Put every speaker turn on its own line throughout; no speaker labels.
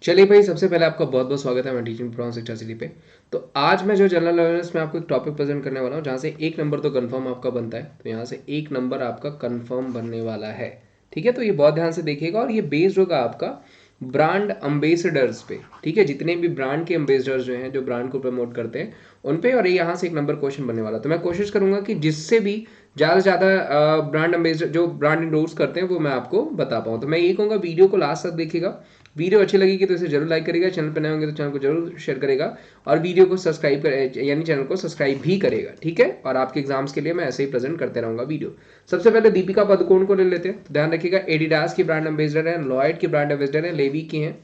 चलिए भाई, सबसे पहले आपका बहुत बहुत स्वागत है मैं टीचिंग प्रोग्राम शिक्षा सिटी पे। तो आज मैं जो जनरल अवेयरनेस में आपको एक टॉपिक प्रेजेंट करने वाला हूँ जहाँ से एक नंबर तो कंफर्म आपका बनता है। तो यहाँ से एक नंबर आपका कंफर्म बनने वाला है। ठीक है, तो ये बहुत ध्यान से देखिएगा और ये बेस्ड होगा आपका ब्रांड अम्बेसडर्स पे। ठीक है, जितने भी ब्रांड के अम्बेसडर्स जो हैं, जो ब्रांड को प्रमोट करते हैं उन पे, और ये यहाँ से एक नंबर क्वेश्चन बनने वाला। तो मैं कोशिश करूंगा कि जिससे भी ज़्यादा से ज़्यादा ब्रांड अम्बेसडर जो ब्रांड इंडोर्स करते हैं वो मैं आपको बता पाऊँ। तो मैं ये कहूँगा वीडियो को लास्ट तक देखिएगा। वीडियो अच्छी लगेगी तो इसे जरूर लाइक करेगा, चैनल पर नए होंगे तो चैनल को जरूर शेयर करेगा और वीडियो को सब्सक्राइब कर यानी चैनल को सब्सक्राइब भी करेगा। ठीक है, और आपके एग्जाम्स के लिए मैं ऐसे ही प्रेजेंट करते रहूंगा वीडियो। सबसे पहले दीपिका पादुकोण को ले लेते हैं। तो ध्यान रखिएगा, एडिडास की ब्रांड एम्बेसडर है, लॉयड की ब्रांड एम्बेसडर है, लेवी की हैं,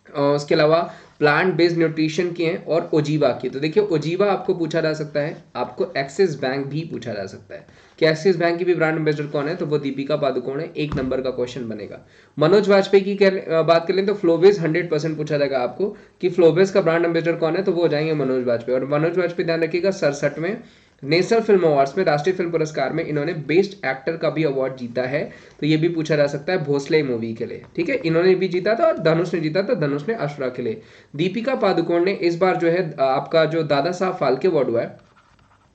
और उसके अलावा प्लांट बेस्ड न्यूट्रिशन की हैं, और ओजीवा की। तो देखिए, ओजीवा आपको पूछा जा सकता है, आपको एक्सिस बैंक भी पूछा जा सकता है कि एक्सिस बैंक की भी ब्रांड एम्बेसडर कौन है, तो वो दीपिका पादुकोण है। एक नंबर का क्वेश्चन बनेगा। मनोज वाजपेयी की बात कर लें तो फ्लोबेस 100% पूछा जाएगा आपको कि फ्लोबेस का ब्रांड एम्बेसडर कौन है, तो वो हो जाएंगे मनोज वाजपेयी। और मनोज वाजपेयी ध्यान रखिएगा 67 में नेशनल फिल्म अवार्ड्स में, राष्ट्रीय फिल्म पुरस्कार में इन्होंने बेस्ट एक्टर का भी अवार्ड जीता है। तो ये भी पूछा जा सकता है भोसले मूवी के लिए। ठीक है, इन्होंने भी जीता था और धनुष ने जीता था, धनुष ने अशुरा के लिए। दीपिका पादुकोण ने इस बार जो है आपका जो दादा साहब फाल्के अवार्ड हुआ है,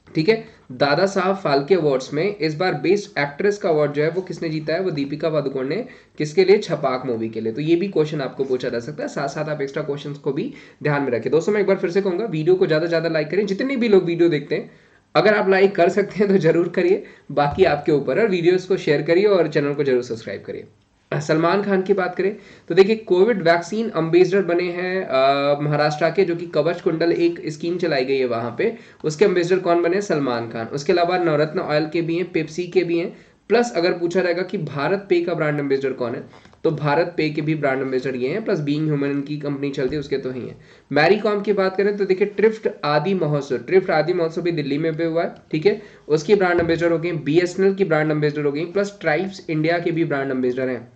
ठीक है, दादा साहब फाल्के अवार्ड्स में इस बार बेस्ट एक्ट्रेस का अवार्ड जो है वो किसने जीता है, वो दीपिका पादुकोण ने। किसके लिए? छपाक मूवी के लिए। तो ये भी क्वेश्चन आपको पूछा जा सकता है, साथ साथ आप एक्स्ट्रा क्वेश्चंस को भी ध्यान में रखें। दोस्तों मैं एक बार फिर से कहूंगा, वीडियो को ज्यादा से ज्यादा लाइक करें। जितने भी लोग वीडियो देखते हैं, अगर आप लाइक कर सकते हैं तो जरूर करिए, बाकी आपके ऊपर है। वीडियोस को शेयर करिए और चैनल को जरूर सब्सक्राइब करिए। सलमान खान की बात करें तो देखिए, कोविड वैक्सीन अम्बेसडर बने हैं महाराष्ट्र के, जो कि कवच कुंडल एक स्कीम चलाई गई है वहां पे। उसके अम्बेसडर कौन बने? सलमान खान। उसके अलावा नवरत्न ऑयल के भी हैं, पेप्सी के भी हैं। प्लस अगर पूछा जाएगा कि भारत पे का ब्रांड एम्बेसडर कौन है, तो भारत पे के भी ब्रांड एम्बेसडर ये हैं। प्लस बीइंग ह्यूमन की कंपनी चलती है उसके तो ही है। मैरी कॉम की बात करें तो देखिए, ट्रिफ्ट आदि महोत्सव भी दिल्ली में भी हुआ है। ठीक है, उसकी ब्रांड एम्बेसडर हो गई। बीएसएनएल की ब्रांड एम्बेसडर हो गई। प्लस ट्राइब्स इंडिया के भी ब्रांड एम्बेसडर हैं।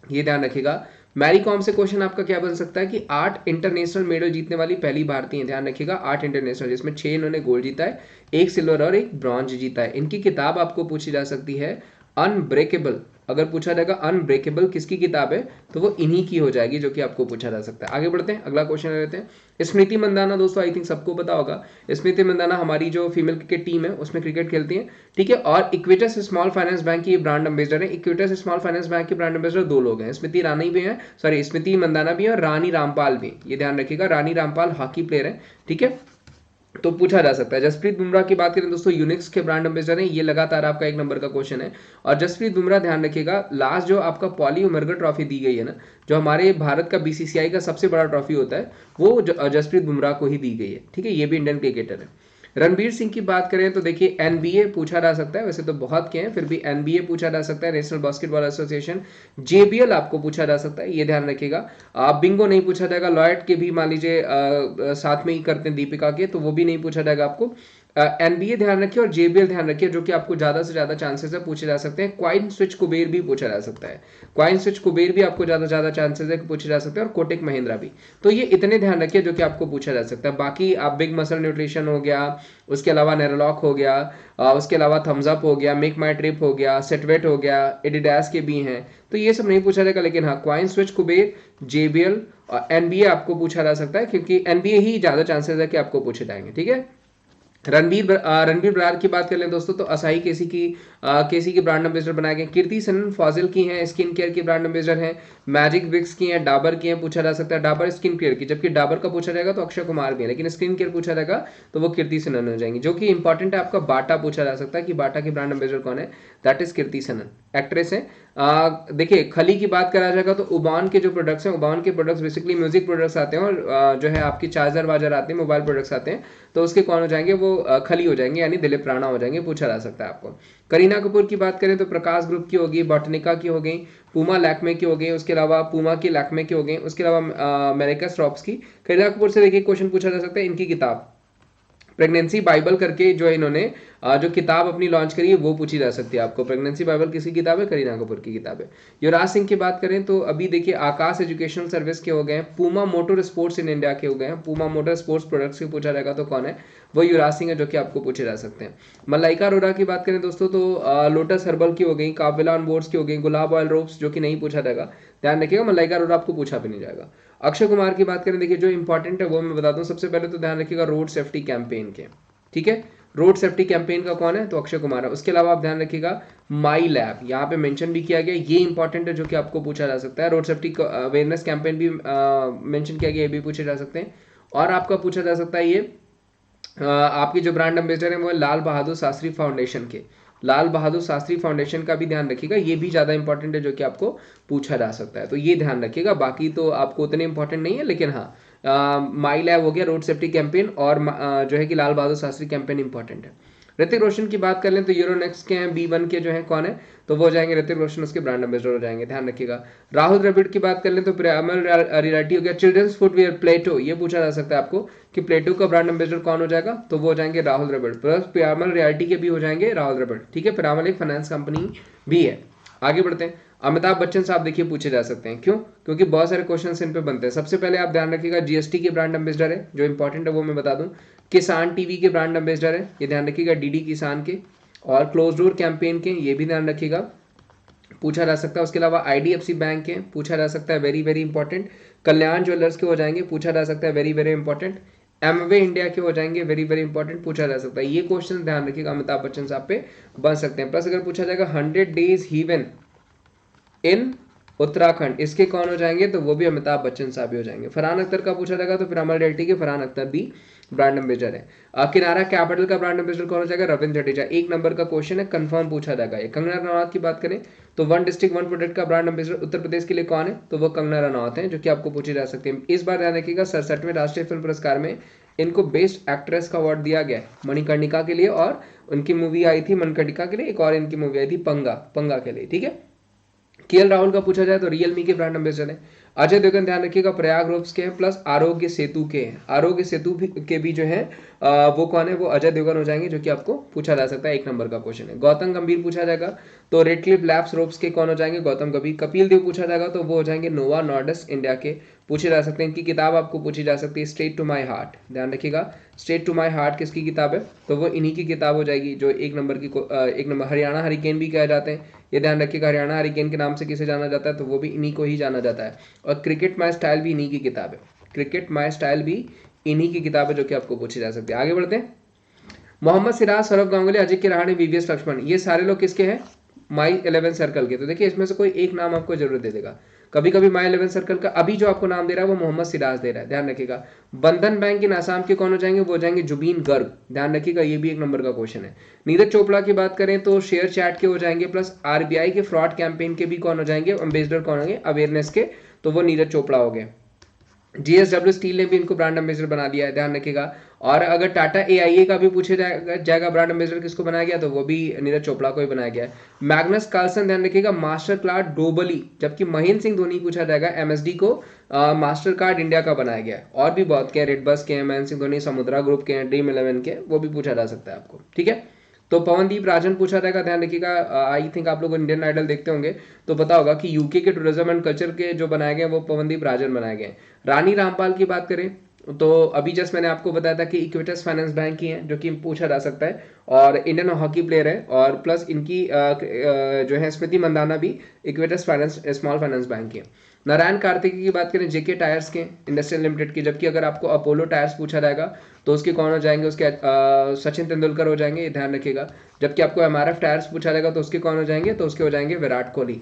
ये ध्यान रखिएगा। मैरी कॉम से क्वेश्चन आपका क्या बन सकता है कि 8 इंटरनेशनल मेडल जीतने वाली पहली भारतीय हैं। ध्यान रखिएगा, 8 इंटरनेशनल, जिसमें 6 इन्होंने गोल्ड जीता है, एक सिल्वर और एक ब्रॉन्ज जीता है। इनकी किताब आपको पूछी जा सकती है अनब्रेकेबल। अगर पूछा जाएगा अनब्रेकेबल किसकी किताब है, तो वो इन्हीं की हो जाएगी, जो कि आपको पूछा जा सकता है। आगे बढ़ते हैं, अगला क्वेश्चन लेते हैं। स्मृति मंदाना, दोस्तों आई थिंक सबको पता होगा, स्मृति मंदाना हमारी जो फीमेल क्रिकेट टीम है उसमें क्रिकेट खेलती है। ठीक है, और इक्विटस स्मॉल फाइनेंस बैंक की ब्रांड एम्बेसडर है। इक्विटस स्मॉल फाइनेंस बैंक के ब्रांड एम्बेसडर दो लोग हैं, स्मृति ईरानी भी है, सॉरी स्मृति मंदाना भी है, और रानी रामपाल भी। ये ध्यान रखिएगा, रानी रामपाल हॉकी प्लेयर है। ठीक है, तो पूछा जा सकता है। जसप्रीत बुमराह की बात करें दोस्तों, यूनिक्स के ब्रांड एम्बेसडर हैं। ये लगातार आपका एक नंबर का क्वेश्चन है। और जसप्रीत बुमराह ध्यान रखिएगा, लास्ट जो आपका पॉली उमरगर ट्रॉफी दी गई है ना, जो हमारे भारत का बीसीसीआई का सबसे बड़ा ट्रॉफी होता है, वो जसप्रीत बुमराह को ही दी गई है। ठीक है, ये भी इंडियन क्रिकेटर है। रणबीर सिंह की बात करें तो देखिए, एनबीए पूछा जा सकता है, वैसे तो बहुत के हैं, फिर भी एनबीए पूछा जा सकता है, नेशनल बास्केटबॉल एसोसिएशन। जेबीएल आपको पूछा जा सकता है, ये ध्यान रखिएगा। बिंगो नहीं पूछा जाएगा। लॉयड के भी मान लीजिए साथ में ही करते हैं दीपिका के, तो वो भी नहीं पूछा जाएगा आपको। एनबीए ध्यान रखिए और जेबीएल ध्यान रखिए, जो कि आपको ज्यादा से ज्यादा चांसेस है पूछे जा सकते हैं। क्वाइन स्विच कुबेर भी पूछा जा सकता है, क्वाइन स्विच कुबेर भी आपको ज्यादा ज्यादा चांसेस है पूछे जा सकते हैं, और कोटेक महिंद्रा भी। तो ये इतने ध्यान रखिए जो कि आपको पूछा जा सकता है। बाकी आप बिग मसल न्यूट्रिशन हो गया, उसके अलावा नेरोलॉक हो गया, उसके अलावा थम्स अप हो गया, मेक माई ट्रिप हो गया, सेटवेट हो गया, एडिडास के भी हैं, तो ये सब नहीं पूछा जाएगा। लेकिन हाँ, क्वाइन स्विच कुबेर, जेबीएल और एनबीए आपको पूछा जा सकता है, क्योंकि एनबीए ही ज्यादा चांसेस है कि आपको पूछे जाएंगे। ठीक है, रणबीर बरार की बात कर लें दोस्तों, तो असाही केसी की ब्रांड एम्बेसडर बनाए गए। कीर्ति सनन फाजिल की हैं, स्किन केयर की ब्रांड एम्बेसडर हैं। मैजिक विक्स की हैं, डाबर की हैं, पूछा जा सकता है डाबर स्किन केयर की, जबकि डाबर का पूछा जाएगा तो अक्षय कुमार भी है, लेकिन स्किन केयर पूछा जाएगा तो वो कीर्ति सनन हो जाएंगी। जो कि इंपॉर्टेंट है, आपका बाटा पूछा जा सकता है कि बाटा की ब्रांड एम्बेसडर कौन है, that is Kirti Sanon, actress है। देखिए, खली की बात करा जाएगा तो उबान के जो प्रोडक्ट्स हैं, उबान के प्रोडक्ट्स बेसिकली म्यूजिक प्रोडक्ट्स आते हैं, और जो है आपकी चार्जर वार्जर आते हैं, मोबाइल प्रोडक्ट्स आते हैं, तो उसके कौन हो जाएंगे, वो खली हो जाएंगे, यानी दिलीप राणा हो जाएंगे, पूछा जा सकता है आपको। करीना कपूर की बात करें तो प्रकाश ग्रुप की होगी, बॉटनिका की हो गई, पूमा लैक्मे की हो गई, उसके अलावा पूमा की लैक्मे की हो गई, उसके अलावा मेरिका स्ट्रॉप्स की। करीना कपूर से देखिए क्वेश्चन पूछा जा सकता है, इनकी किताब प्रेगनेंसी बाइबल करके जो है इन्होंने जो किताब अपनी लॉन्च करी है वो पूछी जा सकती है आपको। प्रेगनेंसी बाइबल किसकी किताब है? करीना कपूर की किताब है। युवराज सिंह की बात करें तो अभी देखिए आकाश एजुकेशनल सर्विस के हो गए हैं, Puma motor sports in India के हो गए हैं। पूमा मोटर स्पोर्ट्स प्रोडक्ट्स के पूछा जाएगा तो कौन है? वो युवराज सिंह है, जो कि आपको पूछे जा सकते हैं। मलाइका अरोड़ा की बात करें दोस्तों तो लोटस हर्बल की हो गई, काबिला ऑन बोर्ड्स की हो गई, गुलाब ऑयल रोप्स जो कि नहीं पूछा जाएगा, ध्यान रखिएगा। मलाइका अरोड़ा आपको पूछा भी नहीं जाएगा। अक्षय कुमार की बात करें, देखिए जो इंपॉर्टेंट है वो मैं बता दूं। सबसे पहले तो ध्यान रखिएगा रोड सेफ्टी कैंपेन के, ठीक है। रोड सेफ्टी कैंपेन का कौन है? तो अक्षय कुमार है। उसके अलावा आप ध्यान रखिएगा माई लैब यहाँ पे मेंशन भी किया गया, ये इंपॉर्टेंट है जो कि आपको पूछा जा सकता है। रोड सेफ्टी अवेयरनेस कैंपेन भी मेंशन किया गया, ये भी पूछे जा सकते हैं। और आपका पूछा जा सकता है ये आपकी जो ब्रांड एम्बेसडर है वो है लाल बहादुर शास्त्री फाउंडेशन के। लाल बहादुर शास्त्री फाउंडेशन का भी ध्यान रखिएगा, ये भी ज़्यादा इंपॉर्टेंट है जो कि आपको पूछा जा सकता है, तो ये ध्यान रखिएगा। बाकी तो आपको उतने इंपॉर्टेंट नहीं है, लेकिन हाँ माई लैब हो गया, रोड सेफ्टी कैंपेन, और जो है कि लाल बहादुर शास्त्री कैंपेन इंपॉर्टेंट है। ऋतिक रोशन की बात कर लें तो यूरोनेक्स्ट के हैं, B1 के जो है कौन है? तो वो जाएंगे ऋतिक रोशन, उसके ब्रांड एम्बेसडर हो जाएंगे, ध्यान रखिएगा। राहुल द्रविड़ की बात कर लें तो प्रियामल रियलिटी हो गया। चिल्ड्रंस फुटवेयर प्लेटो, ये पूछा जा सकता है आपको कि प्लेटो का ब्रांड एम्बेसडर कौन हो जाएगा? तो वो हो जाएंगे राहुल द्रविड़, प्लस प्रियामल रियलिटी के भी हो जाएंगे राहुल द्रविड़, ठीक है। प्रियामल एक फाइनेंस कंपनी भी है। आगे बढ़ते हैं। अमिताभ बच्चन साहब देखिए पूछे जा सकते हैं, क्यों? क्योंकि बहुत सारे क्वेश्चन इन पे बनते हैं। सबसे पहले आप ध्यान रखिएगा जीएसटी के ब्रांड एम्बेसडर है, जो इंपॉर्टेंट है वो मैं बता दूं। किसान टीवी के ब्रांड एम्बेसडर है, ये ध्यान रखिएगा, डीडी किसान के। और क्लोज डोर कैंपेन के, ये भी ध्यान रखिएगा, पूछा जा सकता है। उसके अलावा आईडीएफसी बैंक के पूछा जा सकता है, वेरी वेरी इंपॉर्टेंट। कल्याण ज्वेलर्स के हो जाएंगे, पूछा जा सकता है, very very important. Amway India के हो जाएंगे, वेरी वेरी इंपॉर्टेंट, पूछा जा सकता है। ये क्वेश्चन ध्यान रखिएगा, अमिताभ बच्चन साहब पे बन सकते हैं। प्लस अगर पूछा जाएगा 100 डेज हेवन इन उत्तराखंड, इसके कौन हो जाएंगे? तो वो भी अमिताभ बच्चन साहब ही हो जाएंगे। फरहान अख्तर का पूछा जाएगा तो पिरामल रियल्टी के फरहान अख्तर भी ब्रांड एम्बेसडर है। किनारा कैपिटल का ब्रांड एम्बेसडर कौन हो जाएगा? रविंद्र जडेजा। एक नंबर का क्वेश्चन है, कंफर्म पूछा जाएगा ये। कंगना रनौत की बात करें तो वन डिस्ट्रिक्ट वन प्रोडक्ट का ब्रांड एम्बेसडर उत्तर प्रदेश के लिए कौन है? तो वो कंगना रनौत है, जो कि आपको पूछी जा सकती है। इस बार ध्यान रखिएगा 67वें राष्ट्रीय फिल्म पुरस्कार में इनको बेस्ट एक्ट्रेस का अवार्ड दिया गया है, मणिकर्णिका के लिए, और उनकी मूवी आई थी मणिकर्णिका के लिए, एक और इनकी मूवी आई थी पंगा, पंगा के लिए, ठीक है। केएल राहुल का पूछा जाए तो रियलमी के ब्रांड एम्बेसडर है। अजय देवगन ध्यान रखिएगा प्रयाग ग्रुप्स के हैं, प्लस आरोग्य सेतु के हैं। आरोग्य सेतु के भी जो है वो कौन है? वो अजय देवगन हो जाएंगे, जो कि आपको पूछा जा सकता है, एक नंबर का क्वेश्चन है। गौतम गंभीर पूछा जाएगा तो रेड क्लिफ लैब्स रोप्स के कौन हो जाएंगे? गौतम गंभीर। कपिल देव पूछा जाएगा तो वो हो जाएंगे नोवा नॉर्डिस्क इंडिया के, पूछे जा सकते हैं। इनकी किताब आपको पूछी जा सकती है स्ट्रेट टू माई हार्ट, ध्यान रखिएगा स्ट्रेट टू माई हार्ट किसकी किताब है? तो वो इन्हीं की किताब हो जाएगी, जो एक नंबर हरियाणा हरिकेन भी कहे जाते हैं, ये ध्यान रखिएगा। हरियाणा हरिकेन के नाम से किसे जाना जाता है? तो वो भी इन्हीं को ही जाना जाता है। और क्रिकेट माई स्टाइल भी इन्हीं की किताब है, क्रिकेट माई स्टाइल भी इन्हीं की किताब है, जो कि आपको पूछी जा सकती है। आगे बढ़ते हैं। मोहम्मद सिराज, सौरभ गांगुली, अजिंक्य रहाणे, वीवीएस लक्ष्मण, ये सारे लोग किसके हैं? माई 11 सर्कल के। तो देखिए इसमें से कोई एक नाम आपको जरूर दे देगा। कभी कभी माई 11 सर्कल का अभी जो आपको नाम दे रहा है वो मोहम्मद सिराज दे रहा है, ध्यान रखिएगा। बंधन बैंक इन आसाम के कौन हो जाएंगे? वो हो जाएंगे जुबीन गर्ग, ध्यान रखिएगा, ये भी एक नंबर का क्वेश्चन है। नीरज चोपड़ा की बात करें तो शेयर चैट के हो जाएंगे, प्लस आरबीआई के फ्रॉड कैंपेन के भी कौन हो जाएंगे? एम्बेसडर कौन होंगे अवेयरनेस के? तो वो नीरज चोपड़ा हो गए। जीएसडब्ल्यू स्टील ने भी इनको ब्रांड एम्बेसडर बना दिया है, ध्यान रखिएगा। और अगर टाटा एआईए का भी पूछे जाएगा ब्रांड एम्बेसडर किसको बनाया गया, तो वो भी नीरज चोपड़ा को ही बनाया गया है। मैग्नस कार्लसन ध्यान रखिएगा मास्टर कार्ड डोबली, जबकि महेंद्र सिंह धोनी पूछा जाएगा एमएसडी को मास्टर कार्ड इंडिया का बनाया गया है। और भी बहुत के रेड बस के हैं, महेंद्र सिंह धोनी, समुद्रा ग्रुप के हैं, ड्रीम 11 के, वो भी पूछा जा सकता है आपको, ठीक है। तो पवनदीप राजन पूछा जाएगा, ध्यान रखिएगा। आई थिंक आप लोग इंडियन आइडल देखते होंगे तो पता होगा कि यूके के टूरिज्म एंड कल्चर के जो बनाए गए वो पवनदीप राजन बनाए गए। रानी रामपाल की बात करें तो अभी जस्ट मैंने आपको बताया था कि इक्विटस फाइनेंस बैंक की है, जो कि पूछा जा सकता है, और इंडियन हॉकी प्लेयर है। और प्लस इनकी जो है स्मृति मंदाना भी Equitas finance small finance bank की है। नारायण कार्तिकी की बात करें जेके टायर्स के इंडस्ट्रियल लिमिटेड की, जबकि अगर आपको अपोलो टायर्स पूछा जाएगा तो उसके कौन हो जाएंगे? उसके सचिन तेंदुलकर हो जाएंगे, ये ध्यान रखिएगा। जबकि आपको एमआरएफ टायर्स पूछा जाएगा तो उसके कौन हो जाएंगे? तो उसके हो जाएंगे विराट कोहली,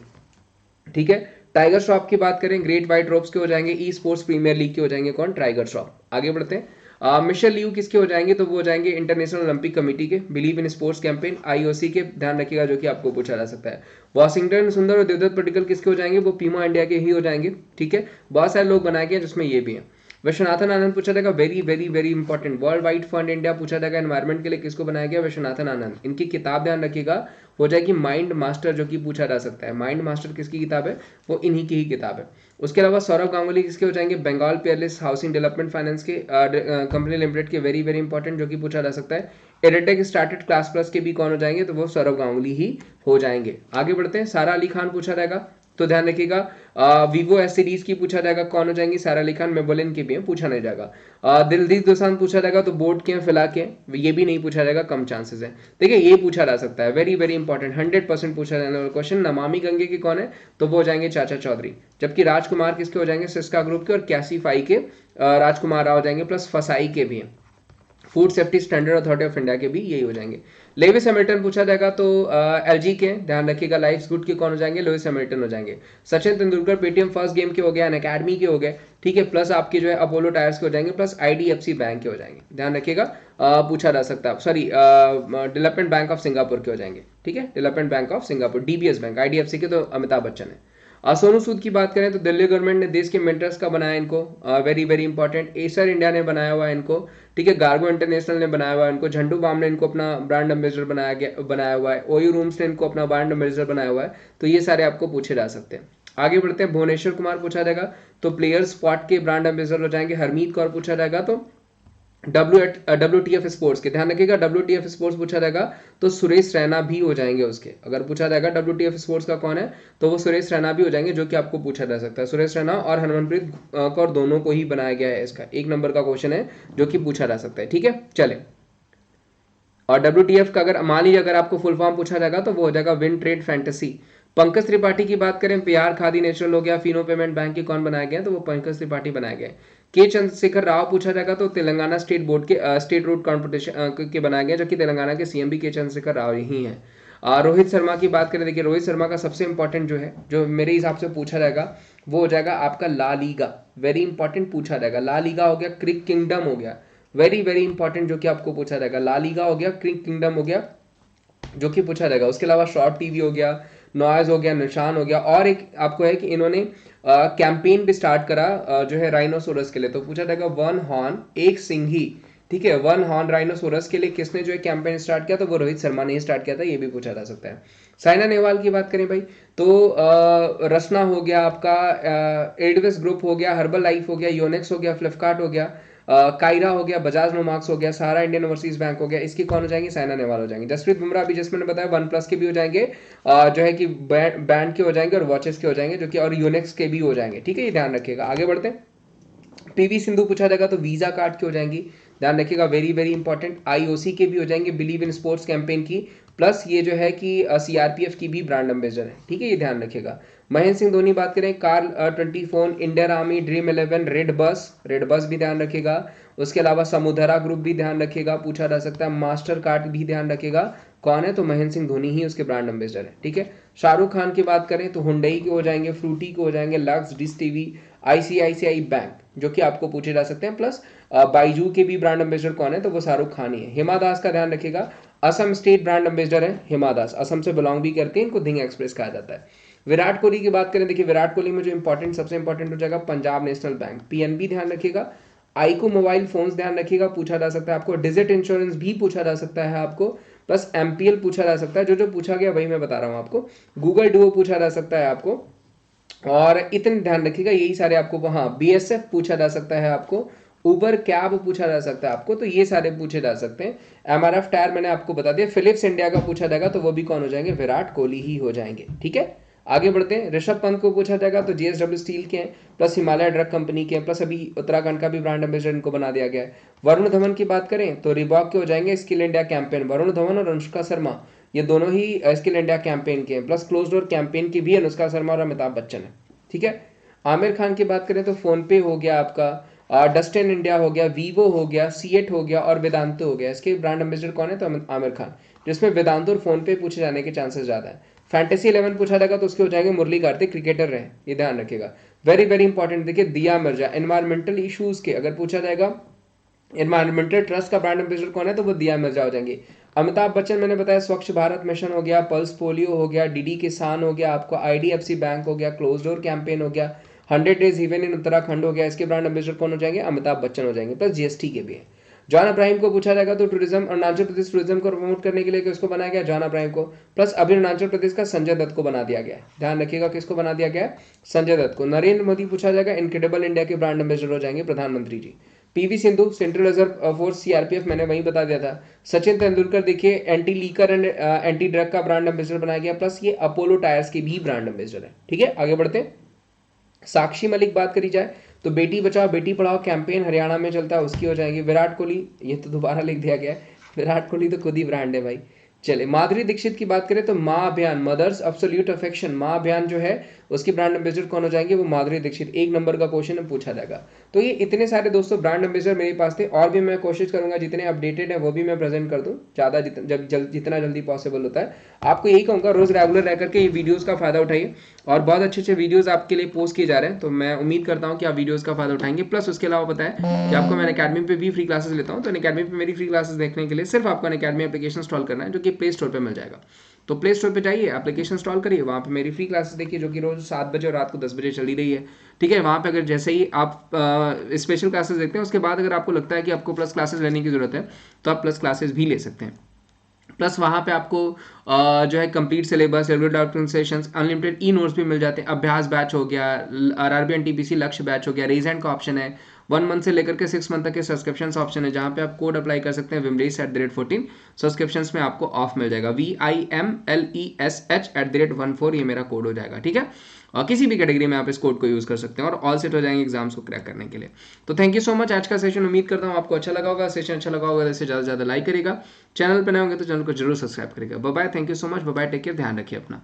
ठीक है। टाइगर श्रॉफ की बात करें ग्रेट व्हाइट रोप्स के हो जाएंगे, ई स्पोर्ट्स प्रीमियर लीग के हो जाएंगे कौन? टाइगर श्रॉफ। आगे बढ़ते हैं। मिशेल लियू किसके हो जाएंगे? तो वो हो जाएंगे इंटरनेशनल ओलंपिक कमेटी के, believe in sports campaign IOC के, ध्यान रखिएगा, जो कि आपको पूछा जा सकता है। वॉशिंगटन सुंदर और देवदत्त पडिक्कल किसके हो जाएंगे? वो पीमा इंडिया के ही हो जाएंगे, ठीक है। बहुत सारे लोग बनाए गए जिसमें ये भी है। विश्वनाथन आनंद पूछा जाएगा, very very very important. World wide fund India पूछा जाएगा, एनवायरमेंट के लिए किसको बनाया गया, विश्वनाथन आनंद। इनकी किताब ध्यान रखिएगा हो जाएगी माइंड मास्टर, जो कि पूछा जा सकता है। माइंड मास्टर किसकी किताब है, वो इन्हीं की ही किताब है। उसके अलावा सौरभ गांगुली किसके हो जाएंगे, बंगाल पेयरलेस हाउसिंग डेवलपमेंट फाइनेंस के कंपनी लिमिटेड के, वेरी वेरी इंपॉर्टेंट, जो कि पूछा जा सकता है। एडेटेक स्टार्टेड क्लास प्लस के भी कौन हो जाएंगे, तो वो सौरभ गांगुली ही हो जाएंगे। आगे बढ़ते हैं, सारा अली खान पूछा जाएगा, तो ध्यान रखिएगा। वीवो एस सीरीज की पूछा जाएगा, कौन हो जाएंगी, सारा अली खान। मेबोलिन की भी है, पूछा नहीं जाएगा। दिलजीत दोसांझ पूछा जाएगा, तो बोर्ड के फिलहाल के, ये भी नहीं पूछा जाएगा, कम चांसेस है। देखिए ये पूछा जा सकता है, वेरी वेरी इंपॉर्टेंट, 100% पूछा जाने वाला क्वेश्चन। नमामि गंगे के कौन है, तो वो हो जाएंगे चाचा चौधरी। जबकि राजकुमार किसके हो जाएंगे, सिस्का ग्रुप के, और कैसीफाई के राजकुमार राव हो जाएंगे, प्लस फसाई के भी हैं, food safety standard authority of India के भी यही हो जाएंगे। लेविस हैमिल्टन पूछा जाएगा, तो एलजी के, ध्यान रखिएगा, लाइफ गुड के कौन हो जाएंगे, लुइस हैमिल्टन हो जाएंगे। Sachin Tendulkar Paytm first game के हो गए, अनअकैडमी के हो गए, ठीक है, प्लस आपके जो है अपोलो टायर्स के हो जाएंगे, प्लस आईडीएफसी बैंक के हो जाएंगे, ध्यान रखिएगा। पूछा जा सकता है, sorry, development bank of Singapore के हो जाएंगे, ठीक है, development bank of Singapore, DBS bank. IDFC के तो अमिताभ बच्चन है। सोनू सूद की बात करें तो दिल्ली गवर्नमेंट ने देश के मेंटर्स का बनाया इनको, very very important. Acer India ने बनाया हुआ है इनको, ठीक है, गार्गो इंटरनेशनल ने बनाया हुआ है इनको, झंडू बाम ने इनको अपना ब्रांड एम्बेसडर बनाया हुआ है, ओयू रूम्स ने इनको अपना ब्रांड एम्बेसडर बनाया हुआ है। तो ये सारे आपको पूछे जा सकते हैं। आगे बढ़ते हैं, भुवनेश्वर कुमार पूछा जाएगा, तो प्लेयर स्पॉट के ब्रांड एम्बेसडर हो जाएंगे। हरमीत कौर पूछा जाएगा, तो WTF स्पोर्ट्स के, ध्यान रखिएगा, WTF स्पोर्ट्स पूछा जाएगा, तो सुरेश रैना भी हो जाएंगे उसके। अगर पूछा जाएगा WTF स्पोर्ट्स का कौन है, तो वो सुरेश रैना भी हो जाएंगे, जो कि आपको पूछा जा सकता है। सुरेश रैना और हरमनप्रीत कौर दोनों को ही बनाया गया है, इसका 1 नंबर का क्वेश्चन है जो कि पूछा जा सकता है, ठीक है। चले, और WTF का अगर मान लीजिए अगर आपको फुल फॉर्म पूछा जाएगा, तो वो हो जाएगा win trade fantasy. Pankaj Tripathi की बात करें, बिहार खादी नेचुरल हो गया, फिनो पेमेंट बैंक के कौन बनाया गया, तो वो पंकज त्रिपाठी बनाया गया। के चंद्रशेखर राव पूछा जाएगा, तो तेलंगाना स्टेट बोर्ड के स्टेट रोड कॉम्पिटिशन के बनाया गया, जो कि तेलंगाना के सीएम भी के चंद्रशेखर राव ही हैं। रोहित शर्मा की बात करें, देखिए रोहित शर्मा का सबसे इंपॉर्टेंट जो है, जो मेरे हिसाब से पूछा जाएगा, वो हो जाएगा आपका ला लीगा, वेरी इंपॉर्टेंट पूछा जाएगा। ला लीगा हो गया, क्रिक किंगडम हो गया, वेरी वेरी इंपॉर्टेंट, जो कि आपको पूछा जाएगा। ला लीगा हो गया, क्रिक किंगडम हो गया, जो कि पूछा जाएगा। उसके अलावा शॉर्ट टीवी हो गया, नॉइज हो गया, निशान हो गया, और एक आपको है कि इन्होंने कैंपेन भी स्टार्ट करा जो है राइनोसोरस के लिए, तो पूछा जाएगा वन हॉर्न एक सिंही, ठीक है, वन हॉर्न राइनोसोरस के लिए किसने जो है कैंपेन स्टार्ट किया, तो वो रोहित शर्मा ने ही स्टार्ट किया था, ये भी पूछा जा सकता है। साइना नेहवाल की बात करें भाई, तो रसना हो गया आपका, एडवेस ग्रुप हो गया, हर्बल लाइफ हो गया, योनेक्स हो गया, फ्लिपकार्ट हो गया, कायरा हो गया, बजाज नोमार्क्स हो गया, सारा इंडियन ओवरसीज बैंक हो गया, इसकी कौन हो जाएंगे, साइना नेहवाल हो जाएंगे। जसप्रीत बुमराह अभी जिसमें मैंने बताया वन प्लस के भी हो जाएंगे, जो है कि बैंड के हो जाएंगे, और वॉचेस के हो जाएंगे, जो कि और यूनेक्स के भी हो जाएंगे, ठीक है, ये ध्यान रखिएगा। आगे बढ़ते हैं, पीवी सिंधु पूछा जाएगा, तो वीजा कार्ड की हो जाएंगी, ध्यान रखिएगा, वेरी वेरी इंपॉर्टेंट। आईओसी के भी हो जाएंगे, बिलीव इन स्पोर्ट्स कैंपेन की, प्लस ये जो है कि सीआरपीएफ की भी ब्रांड एम्बेसडर है, ठीक है, ये ध्यान रखिएगा। महेंद्र सिंह धोनी बात करें, car 20 phone, Indian army, dream 11, red bus भी ध्यान रखिएगा। उसके अलावा समुद्रा ग्रुप भी ध्यान रखिएगा, पूछा जा सकता है। मास्टर कार्ड भी ध्यान रखिएगा, कौन है, तो महेंद्र सिंह धोनी ही उसके ब्रांड एम्बेसडर है, ठीक है। शाहरुख खान की बात करें, तो हुंडई के हो जाएंगे, फ्रूटी के हो जाएंगे, lux, dish TV, ICICI bank, जो कि आपको पूछे जा सकते हैं, प्लस बाइजू के भी ब्रांड एम्बेसडर कौन है, तो वो शाहरुख खान ही है। हिमा दास का ध्यान रखिएगा, असम स्टेट ब्रांड एम्बेसडर है हिमा दास, असम से बिलोंग भी करते हैं, इनको धिंग एक्सप्रेस कहा जाता है। विराट कोहली की बात करें, देखिए विराट कोहली में जो इंपॉर्टेंट सबसे इंपॉर्टेंट हो जाएगा पंजाब नेशनल बैंक, पीएनबी ध्यान रखिएगा। आईको मोबाइल फोन्स ध्यान रखिएगा, पूछा जा सकता है आपको। डिजिट इंश्योरेंस भी पूछा जा सकता है आपको, प्लस एमपीएल पूछा जा सकता है, जो जो पूछा गया वही मैं बता रहा हूँ आपको। गूगल डुओ पूछा जा सकता है आपको, और इतने ध्यान रखिएगा, यही सारे आपको। हाँ, बीएसएफ पूछा जा सकता है आपको, उबर कैब पूछा जा सकता है आपको, तो ये सारे पूछे जा सकते हैं। एमआरएफ टायर मैंने आपको बता दिया। फिलिप्स इंडिया का पूछा जाएगा, तो वो भी कौन हो जाएंगे, विराट कोहली ही हो जाएंगे, ठीक है। आगे बढ़ते हैं, ऋषभ पंत को पूछा जाएगा, तो जीएसडब्ल्यू स्टील के हैं, प्लस हिमालय ड्रग कंपनी के हैं, प्लस अभी उत्तराखंड का भी ब्रांड एम्बेसडर इनको बना दिया गया है। वरुण धवन की बात करें, तो रिबॉक के हो जाएंगे, skill India campaign, Varun Dhawan और अनुष्का शर्मा, ये दोनों ही स्किल इंडिया कैंपेन के हैं, प्लस क्लोज डोर कैंपेन की भी अनुष्का शर्मा और अमिताभ बच्चन है, ठीक है। आमिर खान की बात करें, तो फोन पे हो गया आपका, डस्टिन इंडिया हो गया, वीवो हो गया, सीएट हो गया, और वेदांतो हो गया। इसके ब्रांड एम्बेसडर कौन है, तो आमिर खान, जिसमें वेदांतो और फोन पे पूछे जाने के चांसेस ज्यादा है। फैंटेसी 11 पूछा जाएगा, तो उसके हो जाएंगे मुरली कार्तिक, क्रिकेटर रहे, ये ध्यान रखिएगा, वेरी वेरी इंपॉर्टेंट। देखिए दिया मिर्जा, एनवायरमेंटल इश्यूज के अगर पूछा जाएगा, एनवायरमेंटल ट्रस्ट का ब्रांड एम्बेसडर कौन है, तो वो दिया मिर्जा हो जाएंगे। अमिताभ बच्चन मैंने बताया, स्वच्छ भारत मिशन हो गया, पल्स पोलियो हो गया, डीडी किसान हो गया, आपको आईडीएफसी बैंक हो गया, क्लोज डोर कैंपेन हो गया, 100 डेज इवेंट इन उत्तराखंड हो गया, इसके ब्रांड एम्बेसडर कौन हो जाएंगे? अमिताभ बच्चन हो जाएंगे, प्लस जीएसटी के भी है। जॉन अब्राहिम को पूछा जाएगा तो टूरिज्म, अरुणाचल प्रदेश टूरिज्म को प्रमोट करने के लिए किसको बनाया गया? जॉन अब्राहिम को। प्लस अभी अरुणाचल प्रदेश का संजय दत्त को बना दिया गया है, ध्यान रखिएगा किसको बना दिया गया है? संजय दत्त को। नरेंद्र मोदी पूछा जाएगा, इनक्रेडिबल इंडिया के ब्रांड एम्बेसडर हो जाएंगे प्रधानमंत्री ji. P V Sindhu central reserve force CRPF, मैंने वही बता दिया था। सचिन तेंदुलकर देखिए anti liquor and anti drug का ब्रांड एम्बेसडर बनाया गया, प्लस ये अपोलो टायर्स के भी ब्रांड एम्बेसडर है। ठीक है, आगे बढ़ते हैं। साक्षी मलिक बात करी जाए तो बेटी बचाओ बेटी पढ़ाओ कैंपेन हरियाणा में चलता है, उसकी हो जाएगी। विराट कोहली, ये तो दोबारा लिख दिया गया है, विराट कोहली तो खुद ही ब्रांड है भाई। चले, माधुरी दीक्षित की बात करें तो माँ अभियान, मदर्स एब्सोल्यूट अफेक्शन, माँ अभियान जो है उसकी ब्रांड एम्बेसडर कौन हो जाएंगे? वो माधुरी दीक्षित। 1 नंबर का क्वेश्चन है, पूछा जाएगा। तो ये इतने सारे दोस्तों ब्रांड एम्बेसडर मेरे पास थे, और भी मैं कोशिश करूंगा जितने अपडेटेड है वो भी मैं प्रेजेंट कर दूं ज़्यादा, जितना जल्दी पॉसिबल होता है। आपको यही कहूँगा, रोज रेगुलर रह करके ये वीडियोस का फायदा उठाइए, और बहुत अच्छे अच्छे वीडियोस आपके लिए पोस्ट किए जा रहे हैं, तो मैं उम्मीद करता हूँ कि आप वीडियोस का फायदा उठाएंगे। प्लस उसके अलावा पता है कि आपको मैं अकेडमी पे भी फ्री क्लासेस लेता हूँ, तो अकेडमी पे मेरी फ्री क्लासेस देखने के लिए सिर्फ आपको अकेडमी एप्लीकेशन इंस्टॉल करना है, जो कि प्ले स्टोर पर मिल जाएगा। तो प्ले स्टोर पे जाइए, एप्लीकेशन इंस्टॉल करिए, वहाँ पे मेरी फ्री क्लासेस देखिए, जो कि रोज 7 बजे और रात को 10 बजे चली रही है। ठीक है, वहाँ पे अगर जैसे ही आप स्पेशल क्लासेस देखते हैं, उसके बाद अगर आपको लगता है कि आपको प्लस क्लासेस लेने की जरूरत है, तो आप प्लस क्लासेस भी ले सकते हैं। प्लस वहाँ पे आपको जो है complete syllabus, regular document sessions, unlimited e notes भी मिल जाते हैं। अभ्यास बैच हो गया, आरआरबी एनटीपीसी लक्ष्य बैच हो गया, रेजेंट का ऑप्शन है, 1 मंथ से लेकर के 6 मंथ तक के सब्सक्रिप्शन ऑप्शन है, जहाँ पे आप कोड अप्लाई कर सकते हैं विमलेश@14। सब्सक्रिप्शन में आपको ऑफ मिल जाएगा, VIMLESH@14, ये मेरा कोड हो जाएगा। ठीक है, और किसी भी कैटेगरी में आप इस कोड को यूज कर सकते हैं, और ऑल सेट हो जाएंगे एग्जाम्स को क्रैक करने के लिए। तो थैंक यू सो मच, आज का सेशन उम्मीद करता हूँ आपको अच्छा लगा होगा। सेशन अच्छा लगा होगा जैसे ज़्यादा से ज़्यादा लाइक करेगा, चैनल पर नए होंगे तो चैनल को जरूर सब्सक्राइब करेगा। Bye bye, thank you so much, bye bye, take care, ध्यान रखिए अपना।